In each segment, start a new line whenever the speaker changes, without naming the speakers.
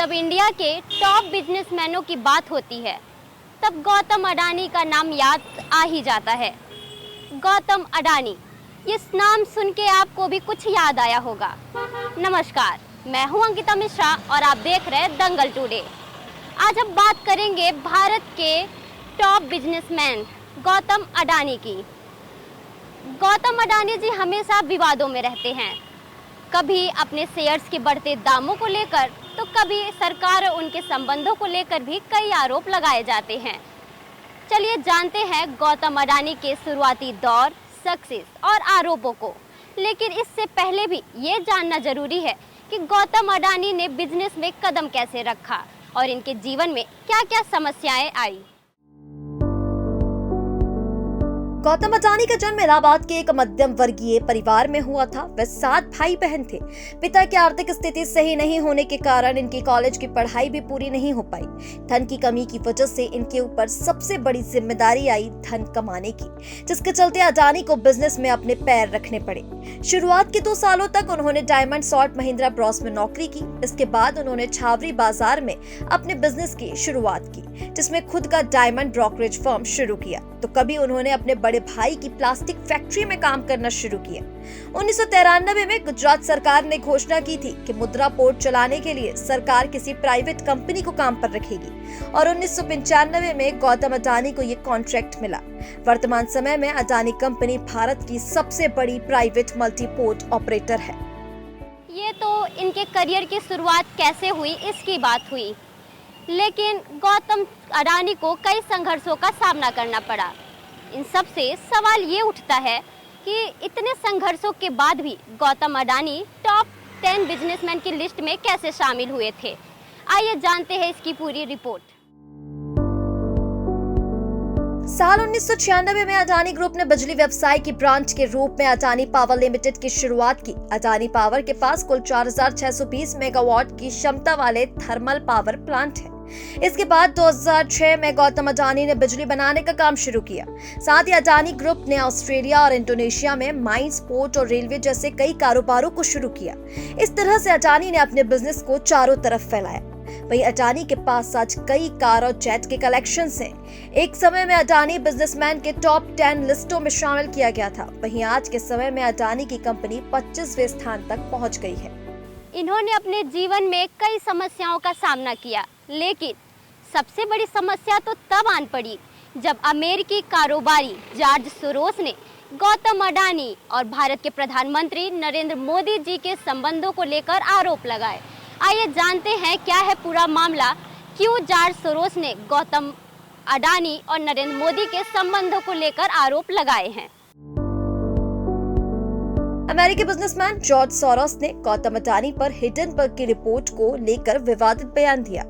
जब इंडिया के टॉप बिजनेसमैनों की बात होती है तब गौतम अडानी का नाम याद आ ही जाता है। गौतम अडानी, इस नाम सुन के आपको भी कुछ याद आया होगा। नमस्कार, मैं हूं अंकिता मिश्रा और आप देख रहे हैं दंगल टुडे। आज हम बात करेंगे भारत के टॉप बिजनेसमैन गौतम अडानी की। गौतम अडानी जी हमेशा विवादों में रहते हैं, कभी अपने शेयर्स के बढ़ते दामों को लेकर तो कभी सरकार और उनके संबंधों को लेकर भी कई आरोप लगाए जाते हैं। चलिए जानते हैं गौतम अडानी के शुरुआती दौर, सक्सेस और आरोपों को। लेकिन इससे पहले भी ये जानना जरूरी है कि गौतम अडानी ने बिजनेस में कदम कैसे रखा और इनके जीवन में क्या क्या समस्याएं आई।
गौतम अडानी का जन्म इलाहाबाद के एक मध्यम वर्गीय परिवार में हुआ था। वे 7 भाई बहन थे। पिता की आर्थिक स्थिति सही नहीं होने के कारण इनकी कॉलेज की पढ़ाई भी पूरी नहीं हो पाई। धन की कमी की वजह से इनके ऊपर सबसे बड़ी जिम्मेदारी आई धन कमाने की, जिसके चलते अडानी को बिजनेस में अपने पैर रखने पड़े। शुरुआत के 2 सालों तक उन्होंने डायमंड सॉल्ट महिंद्रा ब्रॉस में नौकरी की। इसके बाद उन्होंने छावरी बाजार में अपने बिजनेस की शुरुआत की, जिसमें खुद का डायमंड ब्रोकरेज फर्म शुरू किया। तो कभी उन्होंने अपने बड़े भाई की प्लास्टिक फैक्ट्री में काम करना शुरू किया। 1993 में गुजरात सरकार ने घोषणा की थी कि मुद्रा पोर्ट चलाने के लिए सरकार किसी प्राइवेट कंपनी को काम पर रखेगी और 1995 में गौतम अडानी को ये कॉन्ट्रैक्ट मिला। वर्तमान समय में अडानी कंपनी भारत की सबसे बड़ी प्राइवेट मल्टी पोर्ट ऑपरेटर है।
ये तो इनके करियर की शुरुआत कैसे हुई इसकी बात हुई, लेकिन गौतम अडानी को कई संघर्षों का सामना करना पड़ा। इन सब से सवाल ये उठता है कि इतने संघर्षों के बाद भी गौतम अडानी टॉप 10 बिजनेसमैन की लिस्ट में कैसे शामिल हुए थे। आइए जानते हैं इसकी पूरी रिपोर्ट।
साल 1996 में अडानी ग्रुप ने बिजली व्यवसाय की ब्रांच के रूप में अडानी पावर लिमिटेड की शुरुआत की। अडानी पावर के पास कुल 4620 मेगावाट की क्षमता वाले थर्मल पावर प्लांट है। इसके बाद 2006 में गौतम अडानी ने बिजली बनाने का काम शुरू किया। साथ ही अडानी ग्रुप ने ऑस्ट्रेलिया और इंडोनेशिया में माइंस, पोर्ट और रेलवे जैसे कई कारोबारों को शुरू किया। इस तरह से अडानी ने अपने बिजनेस को चारों तरफ फैलाया। वहीं अडानी के पास आज कई कार और जेट के कलेक्शंस हैं। एक समय में अडानी बिजनेसमैन के टॉप 10 लिस्टों में शामिल किया गया था। वहीं आज के समय में अडानी की कंपनी 25वें स्थान तक पहुंच गई है।
इन्होंने अपने जीवन में कई समस्याओं का सामना किया, लेकिन सबसे बड़ी समस्या तो तब आन पड़ी जब अमेरिकी कारोबारी जॉर्ज सोरोस ने गौतम अडानी और भारत के प्रधानमंत्री नरेंद्र मोदी जी के संबंधों को लेकर आरोप लगाए। आइए जानते हैं क्या है पूरा मामला, क्यों जॉर्ज सोरोस ने गौतम अडानी और नरेंद्र मोदी के संबंधों को लेकर आरोप लगाए हैं।
अमेरिकी बिजनेसमैन जॉर्ज सोरोस ने गौतम अडानी पर हिंडनबर्ग की रिपोर्ट को लेकर विवादित बयान दिया।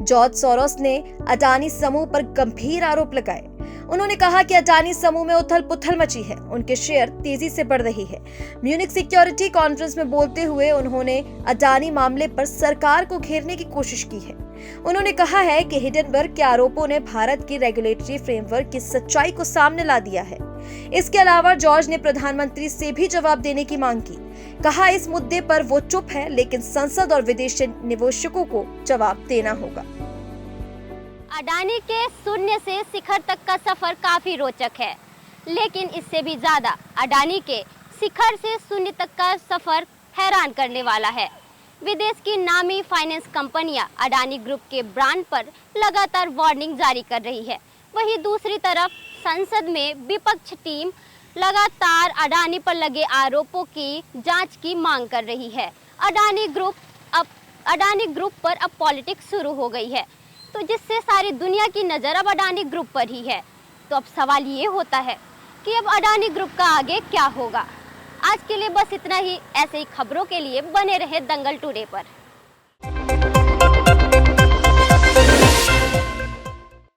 जॉर्ज सोरोस ने अडानी समूह पर गंभीर आरोप लगाए। उन्होंने कहा कि अडानी समूह में उथल-पुथल मची है, उनके शेयर तेजी से बढ़ रही है। म्यूनिक सिक्योरिटी कॉन्फ्रेंस में बोलते हुए उन्होंने अडानी मामले पर सरकार को घेरने की कोशिश की है। उन्होंने कहा है कि हिंडनबर्ग के आरोपों ने भारत की रेगुलेटरी फ्रेमवर्क की सच्चाई को सामने ला दिया है। इसके अलावा जॉर्ज ने प्रधानमंत्री से भी जवाब देने की मांग की। कहा इस मुद्दे पर वो चुप है, लेकिन संसद और विदेशी निवेशकों को जवाब देना होगा।
अडानी के शून्य से शिखर तक का सफर काफी रोचक है, लेकिन इससे भी ज्यादा अडानी के शिखर से शून्य तक का सफर हैरान करने वाला है। विदेश की नामी फाइनेंस कंपनियां अडानी ग्रुप के ब्रांड पर लगातार वार्निंग जारी कर रही है। वहीं दूसरी तरफ संसद में विपक्ष टीम लगातार अडानी पर लगे आरोपों की जांच की मांग कर रही है। अडानी ग्रुप पर अब पॉलिटिक्स शुरू हो गई है, तो जिससे सारी दुनिया की नजर अब अडानी ग्रुप पर ही है। तो अब सवाल ये होता है कि अब अडानी ग्रुप का आगे क्या होगा। आज के लिए बस इतना ही। ऐसे ही खबरों के लिए बने रहे दंगल टुडे पर।